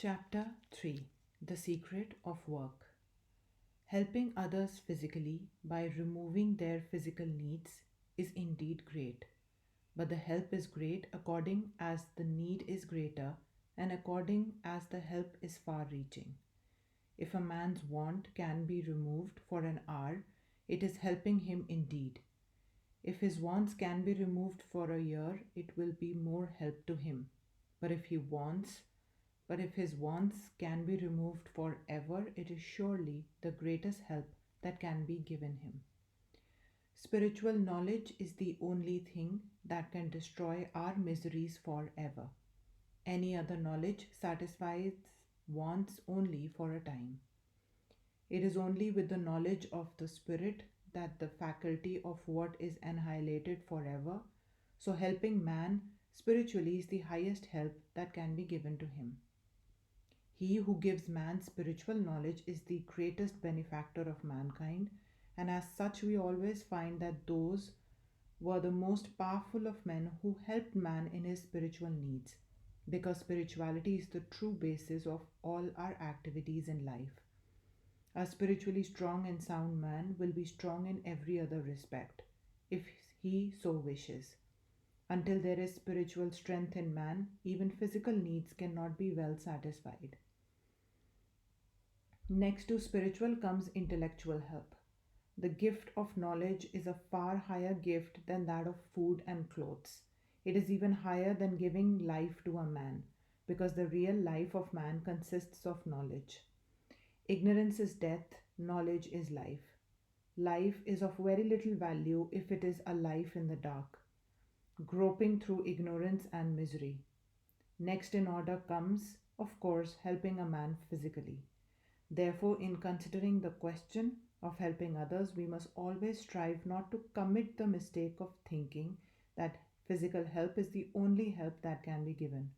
Chapter 3: The Secret of Work. Helping others physically by removing their physical needs is indeed great, but the help is great according as the need is greater and according as the help is far reaching. If a man's want can be removed for an hour, it is helping him indeed. If his wants can be removed for a year, it will be more help to him. But if he wants but if his wants can be removed forever, it is surely the greatest help that can be given him. Spiritual knowledge is the only thing that can destroy our miseries forever. Any other knowledge satisfies wants only for a time. It is only with the knowledge of the Spirit that the faculty of what is annihilated forever. So, helping man spiritually is the highest help that can be given to him. He who gives man spiritual knowledge is the greatest benefactor of mankind, and as such, we always find that those were the most powerful of men who helped man in his spiritual needs, because spirituality is the true basis of all our activities in life. A spiritually strong and sound man will be strong in every other respect, if he so wishes. Until there is spiritual strength in man, even physical needs cannot be well satisfied. Next to spiritual comes intellectual help. The gift of knowledge is a far higher gift than that of food and clothes. It is even higher than giving life to a man, because the real life of man consists of knowledge. Ignorance is death, knowledge is life. Life is of very little value if it is a life in the dark, groping through ignorance and misery. Next in order comes, of course, helping a man physically. Therefore, in considering the question of helping others, we must always strive not to commit the mistake of thinking that physical help is the only help that can be given.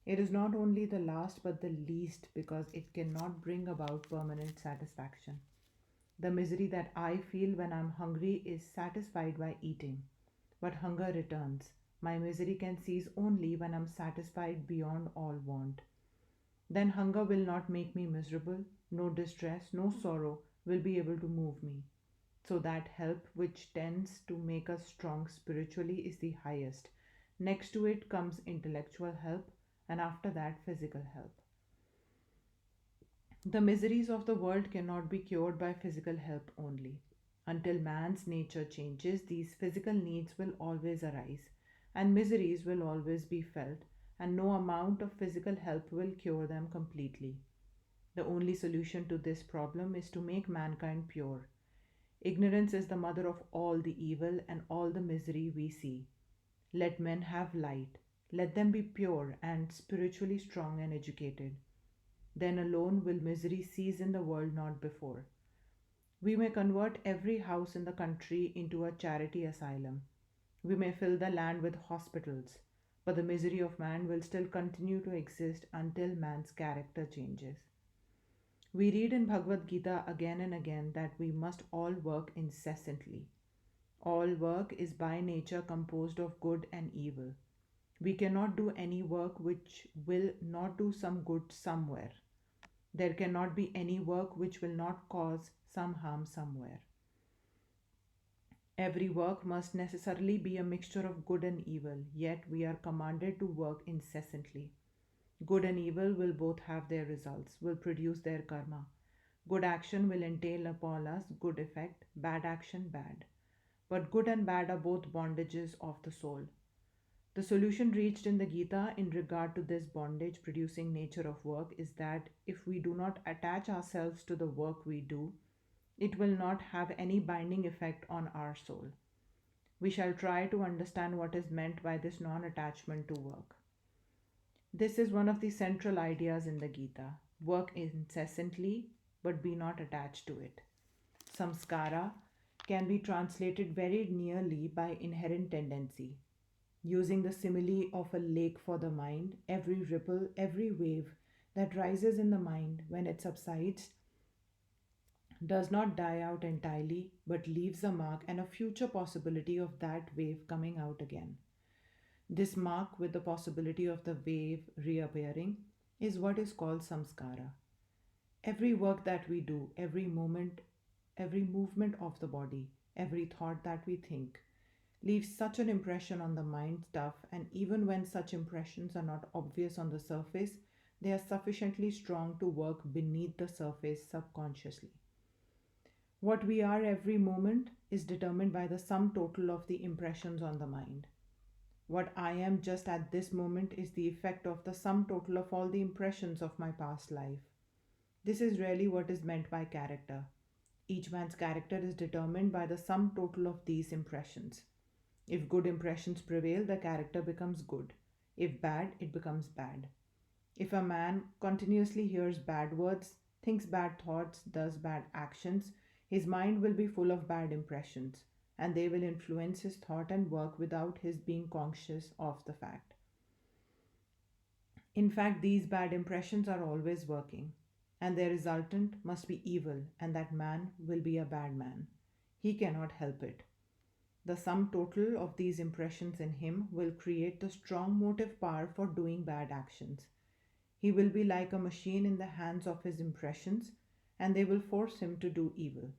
It is not only the last but the least, because it cannot bring about permanent satisfaction. The misery that I feel when I am hungry is satisfied by eating, but hunger returns. My misery can cease only when I am satisfied beyond all want. Then hunger will not make me miserable, no distress, no sorrow will be able to move me. So that help which tends to make us strong spiritually is the highest. Next to it comes intellectual help, and after that, physical help. The miseries of the world cannot be cured by physical help only. Until man's nature changes, these physical needs will always arise, and miseries will always be felt, and no amount of physical help will cure them completely. The only solution to this problem is to make mankind pure. Ignorance is the mother of all the evil and all the misery we see. Let men have light. Let them be pure and spiritually strong and educated. Then alone will misery cease in the world, not before. We may convert every house in the country into a charity asylum. We may fill the land with hospitals, but the misery of man will still continue to exist until man's character changes. We read in Bhagavad Gita again and again that we must all work incessantly. All work is by nature composed of good and evil. We cannot do any work which will not do some good somewhere. There cannot be any work which will not cause some harm somewhere. Every work must necessarily be a mixture of good and evil, yet we are commanded to work incessantly. Good and evil will both have their results, will produce their karma. Good action will entail upon us good effect, bad action bad. But good and bad are both bondages of the soul. The solution reached in the Gita in regard to this bondage producing nature of work is that if we do not attach ourselves to the work we do, it will not have any binding effect on our soul. We shall try to understand what is meant by this non attachment to work. This is one of the central ideas in the Gita. Work incessantly, but be not attached to it. Samskara can be translated very nearly by inherent tendency. Using the simile of a lake for the mind, every ripple, every wave that rises in the mind when it subsides does not die out entirely, but leaves a mark and a future possibility of that wave coming out again. This mark, with the possibility of the wave reappearing, is what is called samskara. Every work that we do, every moment, every movement of the body, every thought that we think leaves such an impression on the mind stuff, and even when such impressions are not obvious on the surface, they are sufficiently strong to work beneath the surface subconsciously. What we are every moment is determined by the sum total of the impressions on the mind. What I am just at this moment is the effect of the sum total of all the impressions of my past life. This is really what is meant by character. Each man's character is determined by the sum total of these impressions. If good impressions prevail, the character becomes good. If bad, it becomes bad. If a man continuously hears bad words, thinks bad thoughts, does bad actions, his mind will be full of bad impressions, and they will influence his thought and work without his being conscious of the fact. In fact, these bad impressions are always working, and their resultant must be evil, and that man will be a bad man. He cannot help it. The sum total of these impressions in him will create the strong motive power for doing bad actions. He will be like a machine in the hands of his impressions, and they will force him to do evil.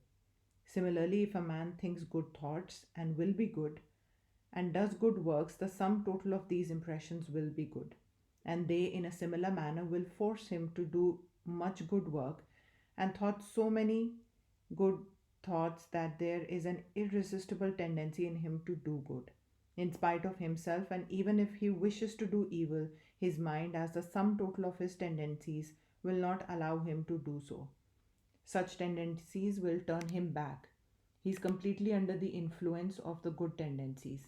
Similarly, if a man thinks good thoughts and will be good, and does good works, the sum total of these impressions will be good. And they, in a similar manner, will force him to do much good work and thought so many good thoughts that there is an irresistible tendency in him to do good. In spite of himself, and even if he wishes to do evil, his mind, as the sum total of his tendencies, will not allow him to do so. Such tendencies will turn him back. He is completely under the influence of the good tendencies.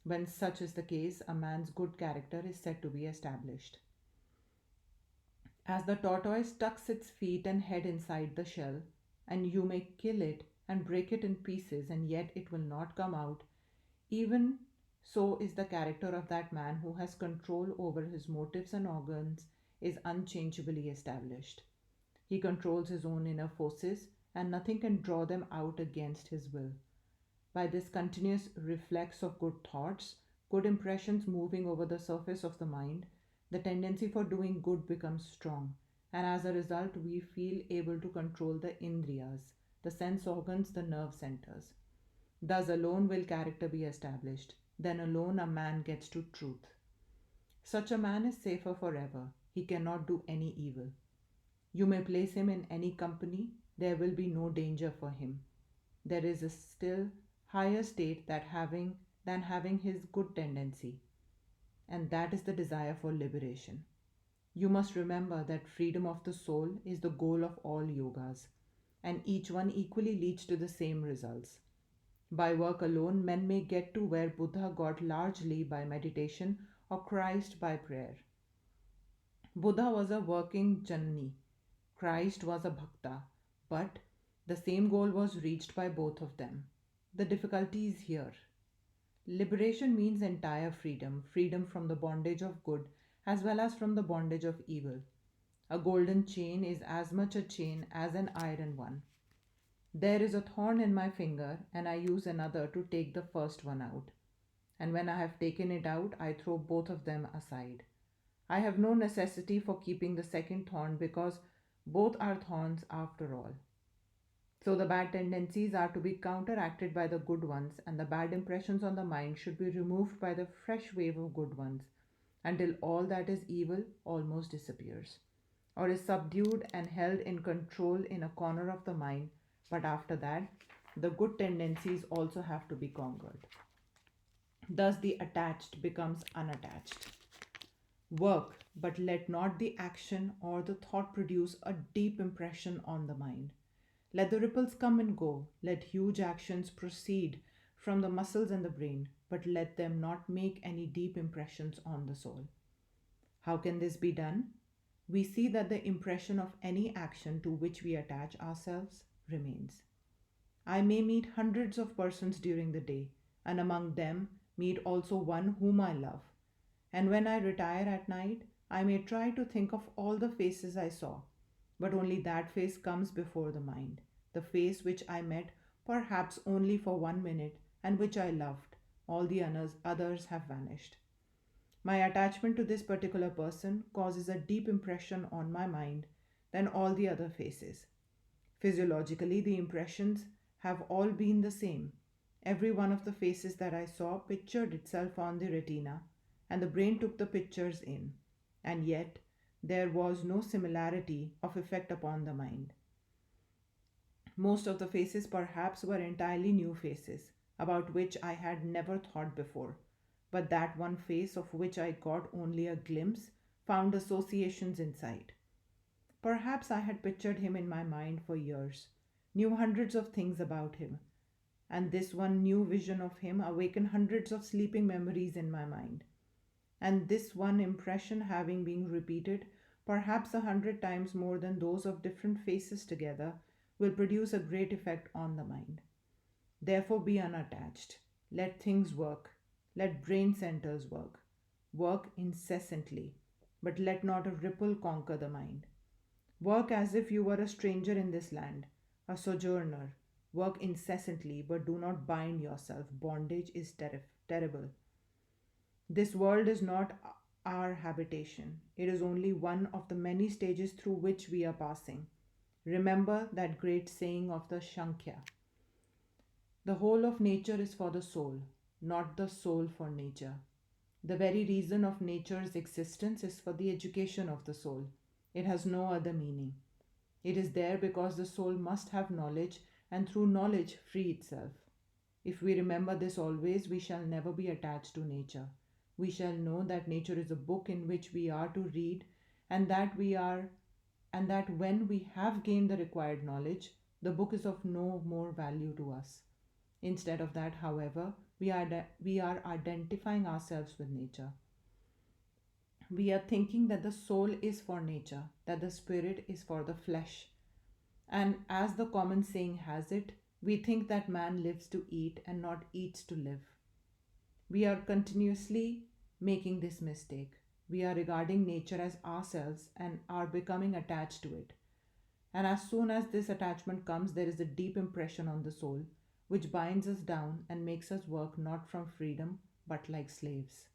When such is the case, a man's good character is said to be established. As the tortoise tucks its feet and head inside the shell, and you may kill it and break it in pieces, and yet it will not come out, even so is the character of that man who has control over his motives and organs is unchangeably established. He controls his own inner forces, and nothing can draw them out against his will. By this continuous reflex of good thoughts, good impressions moving over the surface of the mind, the tendency for doing good becomes strong, and as a result, we feel able to control the indriyas, the sense organs, the nerve centers. Thus alone will character be established. Then alone a man gets to truth. Such a man is safer forever. He cannot do any evil. You may place him in any company, there will be no danger for him. There is a still higher state than having his good tendency, and that is the desire for liberation. You must remember that freedom of the soul is the goal of all yogas, and each one equally leads to the same results. By work alone, men may get to where Buddha got largely by meditation or Christ by prayer. Buddha was a working jnani, Christ was a bhakta, but the same goal was reached by both of them. The difficulty is here. Liberation means entire freedom, freedom from the bondage of good as well as from the bondage of evil. A golden chain is as much a chain as an iron one. There is a thorn in my finger, and I use another to take the first one out. And when I have taken it out, I throw both of them aside. I have no necessity for keeping the second thorn because both are thorns after all. So the bad tendencies are to be counteracted by the good ones, and the bad impressions on the mind should be removed by the fresh wave of good ones until all that is evil almost disappears, or is subdued and held in control in a corner of the mind. But after that, the good tendencies also have to be conquered. Thus, the attached becomes unattached. Work, but let not the action or the thought produce a deep impression on the mind. Let the ripples come and go. Let huge actions proceed from the muscles and the brain, but let them not make any deep impressions on the soul. How can this be done? We see that the impression of any action to which we attach ourselves remains. I may meet hundreds of persons during the day, and among them meet also one whom I love. And when I retire at night, I may try to think of all the faces I saw, but only that face comes before the mind, the face which I met perhaps only for 1 minute and which I loved. All the others have vanished. My attachment to this particular person causes a deep impression on my mind than all the other faces. Physiologically, the impressions have all been the same. Every one of the faces that I saw pictured itself on the retina, and the brain took the pictures in. And yet, there was no similarity of effect upon the mind. Most of the faces perhaps were entirely new faces, about which I had never thought before, but that one face of which I got only a glimpse found associations inside. Perhaps I had pictured him in my mind for years, knew hundreds of things about him, and this one new vision of him awakened hundreds of sleeping memories in my mind. And this one impression having been repeated perhaps 100 times more than those of different faces together will produce a great effect on the mind. Therefore, be unattached. Let things work. Let brain centers work. Work incessantly, but let not a ripple conquer the mind. Work as if you were a stranger in this land, a sojourner. Work incessantly, but do not bind yourself. Bondage is terrible. This world is not our habitation. It is only one of the many stages through which we are passing. Remember that great saying of the Shankhya: the whole of nature is for the soul, not the soul for nature. The very reason of nature's existence is for the education of the soul. It has no other meaning. It is there because the soul must have knowledge and through knowledge free itself. If we remember this always, we shall never be attached to nature. We shall know that nature is a book in which we are to read, and that when we have gained the required knowledge, the book is of no more value to us. Instead of that, however, we are identifying ourselves with nature. We are thinking that the soul is for nature, that the spirit is for the flesh. And as the common saying has it, we think that man lives to eat and not eats to live. We are continuously making this mistake. We are regarding nature as ourselves and are becoming attached to it. And as soon as this attachment comes, there is a deep impression on the soul, which binds us down and makes us work not from freedom but like slaves.